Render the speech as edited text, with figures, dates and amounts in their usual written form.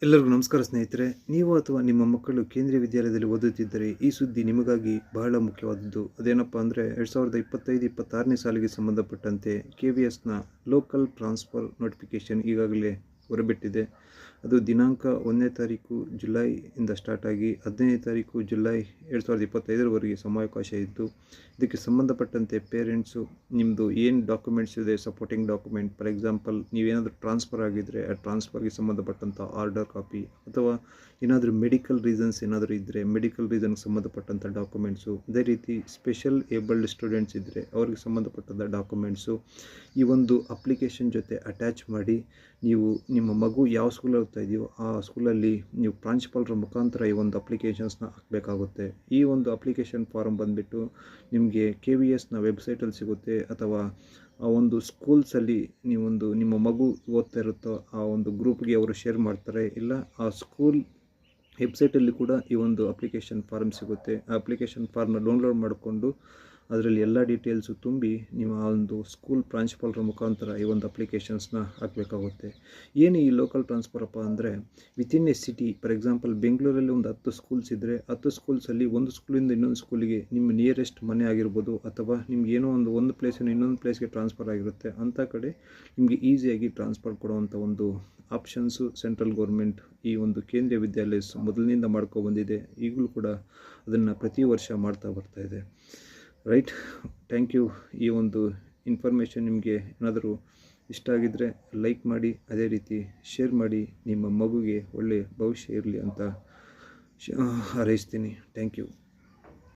ಎಲ್ಲರಿಗೂ ನಮಸ್ಕಾರ ಸ್ನೇಹಿತರೆ. ನೀವು ಅಥವಾ ನಿಮ್ಮ ಮಕ್ಕಳು ಕೇಂದ್ರೀಯ ವಿದ್ಯಾಲಯದಲ್ಲಿ ಓದುತ್ತಿದ್ದರೆ ಈ ಸುದ್ದಿ ನಿಮಗಾಗಿ ಬಹಳ ಮುಖ್ಯವಾದದ್ದು. ಅದೇನಪ್ಪ ಅಂದರೆ 2025-26ನೇ ಸಾಲಿಗೆ ಸಂಬಂಧಪಟ್ಟಂತೆ KVSನ ಲೋಕಲ್ ಟ್ರಾನ್ಸ್ಫರ್ ನೋಟಿಫಿಕೇಷನ್ ಈಗಾಗಲೇ ಹೊರಬಿಟ್ಟಿದೆ. ಅದು ದಿನಾಂಕ 1ನೇ ತಾರೀಕು ಜುಲೈಯಿಂದ ಸ್ಟಾರ್ಟ್ ಆಗಿ 15ನೇ ತಾರೀಕು ಜುಲೈ 2025ರವರೆಗೆ ಸಮಯಾವಕಾಶ ಇದ್ದು, ಇದಕ್ಕೆ ಸಂಬಂಧಪಟ್ಟಂತೆ ಪೇರೆಂಟ್ಸು ನಿಮ್ಮದು ಏನು ಡಾಕ್ಯುಮೆಂಟ್ಸ್ ಇದೆ, ಸಪೋರ್ಟಿಂಗ್ ಡಾಕ್ಯುಮೆಂಟ್, ಫಾರ್ ಎಕ್ಸಾಂಪಲ್ ನೀವೇನಾದರೂ ಟ್ರಾನ್ಸ್ಫರ್ ಆಗಿದ್ದರೆ ಆ ಟ್ರಾನ್ಸ್ಫರ್ಗೆ ಸಂಬಂಧಪಟ್ಟಂಥ ಆರ್ಡರ್ ಕಾಪಿ, ಅಥವಾ ಏನಾದರೂ ಮೆಡಿಕಲ್ ರೀಸನ್ಸ್ ಏನಾದರೂ ಇದ್ದರೆ ಮೆಡಿಕಲ್ ರೀಸನ್ಗೆ ಸಂಬಂಧಪಟ್ಟಂಥ ಡಾಕ್ಯುಮೆಂಟ್ಸು, ಅದೇ ರೀತಿ ಸ್ಪೆಷಲ್ ಏಬಲ್ಡ್ ಸ್ಟೂಡೆಂಟ್ಸ್ ಇದ್ದರೆ ಅವ್ರಿಗೆ ಸಂಬಂಧಪಟ್ಟಂಥ ಡಾಕ್ಯುಮೆಂಟ್ಸು ಈ ಒಂದು ಅಪ್ಲಿಕೇಶನ್ ಜೊತೆ ಅಟ್ಯಾಚ್ ಮಾಡಿ ನೀವು ನಿಮ್ಮ ಮಗು ಯಾವ ಸ್ಕೂಲಲ್ಲಿ ಓದ್ತಾ ಇದೆಯೋ ಆ ಸ್ಕೂಲಲ್ಲಿ ನೀವು ಪ್ರಾಂಶುಪಾಲರ ಮುಖಾಂತರ ಈ ಒಂದು ಅಪ್ಲಿಕೇಶನ್ಸ್ನ ಹಾಕಬೇಕಾಗುತ್ತೆ. ಈ ಒಂದು ಅಪ್ಲಿಕೇಶನ್ ಫಾರಮ್ ಬಂದುಬಿಟ್ಟು ನಿಮಗೆ KVSನ ವೆಬ್ಸೈಟಲ್ಲಿ ಸಿಗುತ್ತೆ, ಅಥವಾ ಆ ಒಂದು ಸ್ಕೂಲ್ಸಲ್ಲಿ ನೀವೊಂದು ನಿಮ್ಮ ಮಗು ಓದ್ತಾ ಇರುತ್ತೋ ಆ ಒಂದು ಗ್ರೂಪ್ಗೆ ಅವರು ಶೇರ್ ಮಾಡ್ತಾರೆ, ಇಲ್ಲ ಆ ಸ್ಕೂಲ್ ವೆಬ್ಸೈಟಲ್ಲಿ ಕೂಡ ಈ ಒಂದು ಅಪ್ಲಿಕೇಶನ್ ಫಾರ್ಮ್ ಸಿಗುತ್ತೆ. ಆ ಅಪ್ಲಿಕೇಶನ್ ಫಾರ್ಮ್ನ ಡೌನ್ಲೋಡ್ ಮಾಡಿಕೊಂಡು ಅದರಲ್ಲಿ ಎಲ್ಲ ಡೀಟೇಲ್ಸು ತುಂಬಿ ನೀವು ಆ ಒಂದು ಸ್ಕೂಲ್ ಪ್ರಾಂಶುಪಾಲರ ಮುಖಾಂತರ ಈ ಒಂದು ಅಪ್ಲಿಕೇಶನ್ಸ್ನ ಹಾಕಬೇಕಾಗುತ್ತೆ. ಏನು ಈ ಲೋಕಲ್ ಟ್ರಾನ್ಸ್ಫರಪ್ಪ ಅಂದರೆ, within A city, for example ಬೆಂಗಳೂರಲ್ಲಿ ಒಂದು 10 ಸ್ಕೂಲ್ಸ್ ಇದ್ದರೆ 10 ಸ್ಕೂಲ್ಸಲ್ಲಿ ಒಂದು ಸ್ಕೂಲಿಂದ ಇನ್ನೊಂದು ಸ್ಕೂಲಿಗೆ ನಿಮ್ಮ ನಿಯರೆಸ್ಟ್ ಮನೆ ಆಗಿರ್ಬೋದು, ಅಥವಾ ನಿಮ್ಗೆ ಏನೋ ಒಂದು ಪ್ಲೇಸಿನ ಇನ್ನೊಂದು ಪ್ಲೇಸ್ಗೆ ಟ್ರಾನ್ಸ್ಫರ್ ಆಗಿರುತ್ತೆ, ಅಂಥ ಕಡೆ ನಿಮಗೆ ಈಸಿಯಾಗಿ ಟ್ರಾನ್ಸ್ಫರ್ ಕೊಡುವಂಥ ಒಂದು ಆಪ್ಷನ್ಸು ಸೆಂಟ್ರಲ್ ಗೌರ್ಮೆಂಟ್ ಈ ಒಂದು ಕೇಂದ್ರೀಯ ವಿದ್ಯಾಲಯ ಮೊದಲಿನಿಂದ ಮಾಡ್ಕೊಬಂದಿದೆ. ಈಗಲೂ ಕೂಡ ಅದನ್ನು ಪ್ರತಿ ವರ್ಷ ಮಾಡ್ತಾ ಬರ್ತಾ ಇದೆ. Right, thank you. ಈ ಒಂದು ಇನ್ಫಾರ್ಮೇಷನ್ ನಿಮಗೆ ಏನಾದರೂ ಇಷ್ಟ ಆಗಿದ್ದರೆ ಲೈಕ್ ಮಾಡಿ, ಅದೇ ರೀತಿ ಶೇರ್ ಮಾಡಿ. ನಿಮ್ಮ ಮಗುಗೆ ಒಳ್ಳೆಯ ಭವಿಷ್ಯ ಇರಲಿ ಅಂತ ಹಾರೈಸ್ತೀನಿ. Thank you.